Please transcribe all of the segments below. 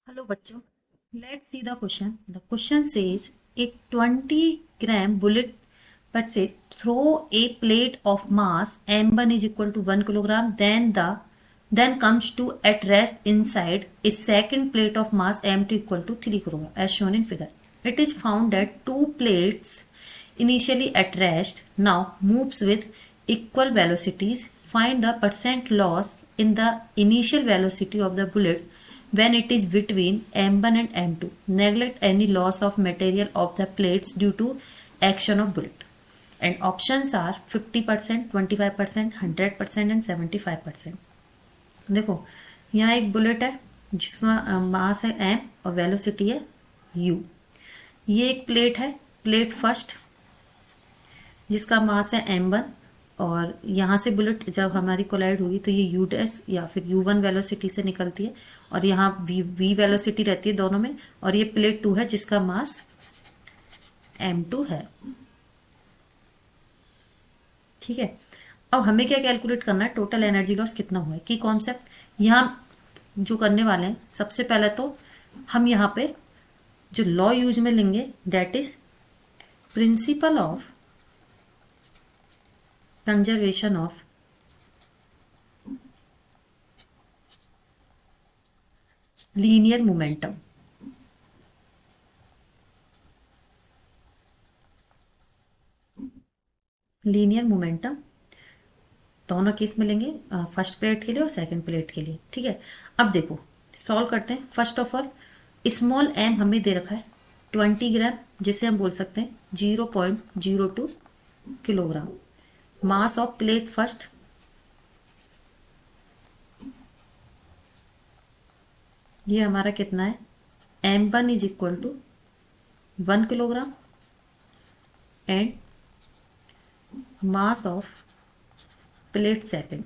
Hello, bachcho. Let's see the question. The question says a 20-gram bullet says throw a plate of mass m1 is equal to 1 kilogram. Then comes to at rest inside a second plate of mass m2 equal to 3 kilogram as shown in figure. It is found that two plates initially at rest now moves with equal velocities. Find the percent loss in the initial velocity of the bullet when it is between M1 and M2. Neglect any loss of material of the plates due to action of bullet. And options are 50%, 25%, 100% and 75%. देखो यहाँ एक bullet है जिसमें मास है m और velocity है u। ये एक प्लेट है, प्लेट फर्स्ट, जिसका मास है m1 और यहाँ से बुलेट जब हमारी कोलाइड हुई तो ये u डैश या फिर u1 वेलोसिटी से निकलती है और यहाँ v वेलोसिटी रहती है दोनों में, और ये प्लेट 2 है जिसका मास m2 है। ठीक है, अब हमें क्या कैलकुलेट करना है, टोटल एनर्जी लॉस कितना हुआ है की कॉन्सेप्ट यहाँ जो करने वाले हैं। सबसे पहले तो हम यहाँ पे जो लॉ यूज में लेंगे that is principal of conservation of linear momentum. Linear momentum दोनों केस में लेंगे, फर्स्ट प्लेट के लिए और सेकंड प्लेट के लिए। ठीक है, अब देखो सॉल्व करते हैं। First of all small m हमें दे रखा है 20 ग्राम, जिसे हम बोल सकते हैं 0.02 kilogram. Mass of plate first ये हमारा कितना है, m1 is equal to 1 kilogram and mass of plate second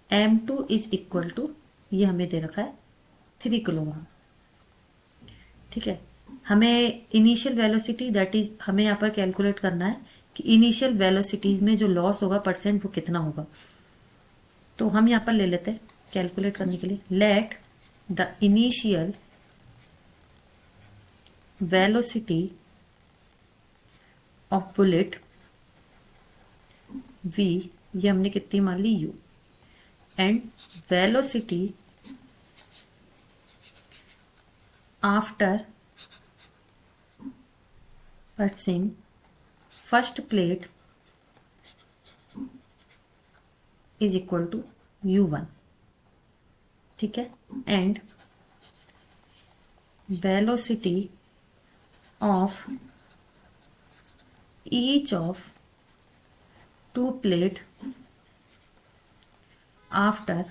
m2 is equal to, ये हमें दे रखा है 3 किलोग्राम। ठीक है, हमें इनिशियल वेलोसिटी दैट इज हमें यहाँ पर कैलकुलेट करना है कि इनिशियल वेलोसिटीज में जो लॉस होगा परसेंट वो कितना होगा। तो हम यहाँ पर ले लेते हैं कैलकुलेट करने के लिए, let the initial velocity of bullet v, ये हमने कितनी मान ली u, and velocity after passing first plate is equal to u1। ठीक है, and velocity of each of two plate after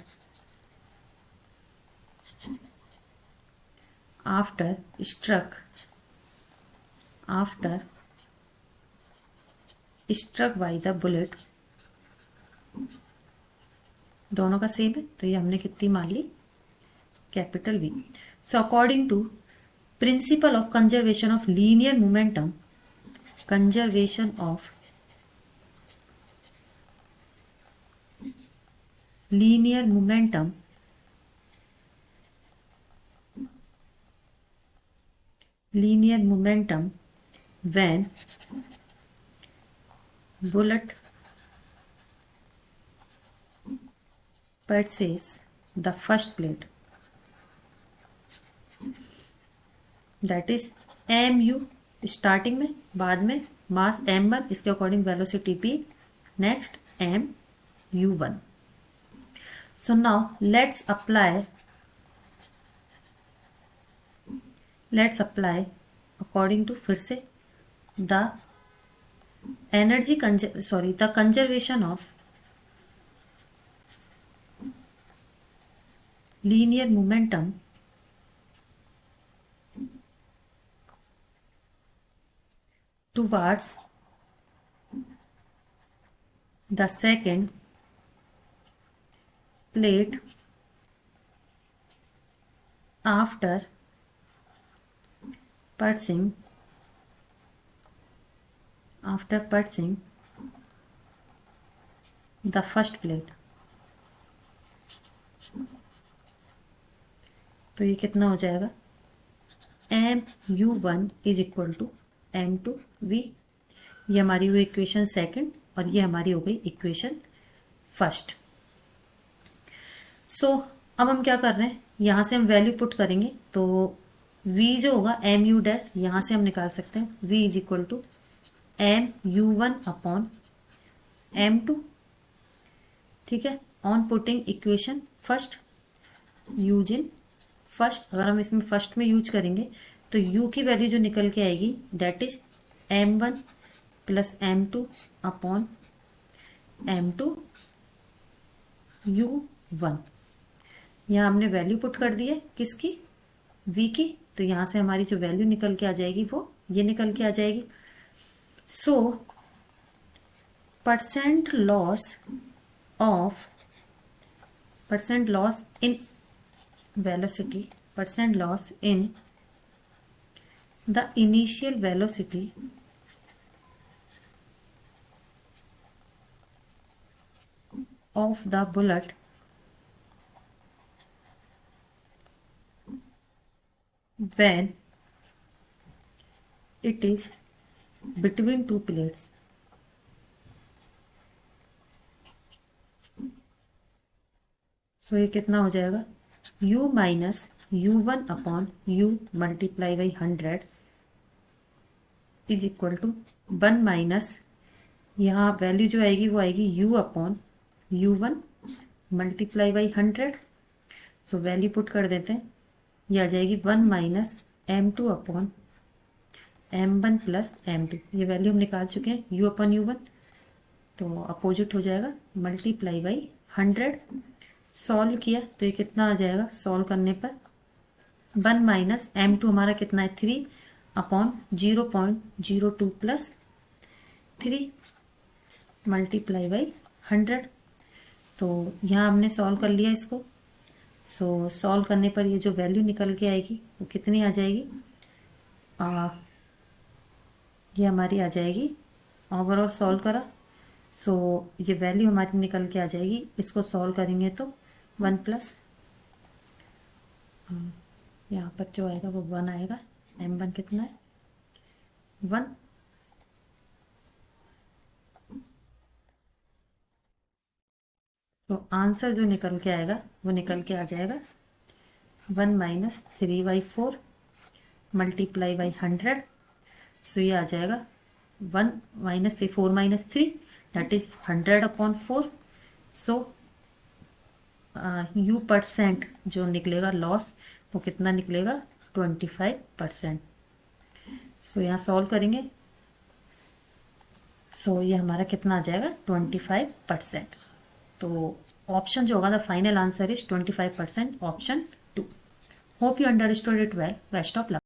struck by the bullet, दोनों का सेम है तो ये हमने कितनी मान ली, capital V। So according to principle of conservation of linear momentum, conservation of linear momentum when bullet passes the first plate that is mu starting में, बाद में मास m1 इसके according velocity p, next mu1। So now let's apply according to फिर से the the conservation of linear momentum towards the second plate after passing the first plate। तो ये कितना हो जाएगा, mu1 is equal to m2v। ये हमारी हुई इक्वेशन सेकंड और ये हमारी हो गई इक्वेशन फर्स्ट। सो अब हम क्या कर रहे हैं, यहाँ से हम वैल्यू पुट करेंगे तो v जो होगा mu डैश यहाँ से हम निकाल सकते हैं, v is equal to mu1 upon m2। ठीक है, on putting equation first use in first. अगर हम इसमें फर्स्ट में यूज करेंगे तो u की वैल्यू जो निकल के आएगी that is m1 plus m2 upon m2 u1। यहाँ हमने वैल्यू पुट कर दी है किसकी, v की, तो यहाँ से हमारी जो वैल्यू निकल के आ जाएगी वो ये निकल के आ जाएगी। सो percent loss in velocity, percent loss in the initial velocity of the bullet when it is between two plates। So ये कितना हो जाएगा, u minus u1 upon u multiply by 100 is equal to 1 minus, यहाँ value जो आएगी वो आएगी u upon u1 multiply by 100। So value put कर देते हैं, ये आ जाएगी 1 minus m2 upon m1 plus m2। ये वैल्यू हम निकाल चुके हैं u अपॉन u1, तो अपोजिट हो जाएगा मल्टीप्लाई बाई 100। सॉल्व किया तो ये कितना आ जाएगा, सॉल्व करने पर 1 माइनस m2 हमारा कितना है 3 अपॉन 0.02 प्लस 3 मल्टीप्लाई बाई 100। तो यहाँ हमने सॉल्व कर लिया इसको। सो सॉल्व करने पर ये जो वैल्यू निकल के आएगी वो कितनी आ जाएगी, ये हमारी आ जाएगी, ओवरऑल सॉल्व करा सो ये वैल्यू हमारी निकल के आ जाएगी। इसको सॉल्व करेंगे तो 1 प्लस यहाँ पर जो आएगा वो 1 आएगा, m1 कितना है 1। तो आंसर जो निकल के आएगा वो निकल के आ जाएगा 1 माइनस 3/4 मल्टीप्लाई बाई 100। सो ये आ जाएगा 1 minus 4 minus 3 that is 100 upon 4। So u percent जो निकलेगा लॉस वो कितना निकलेगा 25%। सो यहाँ सॉल्व करेंगे, सो ये हमारा कितना आ जाएगा 25%। तो ऑप्शन जो होगा the final answer is 25%, option 2। Hope you understood it well. Best of luck.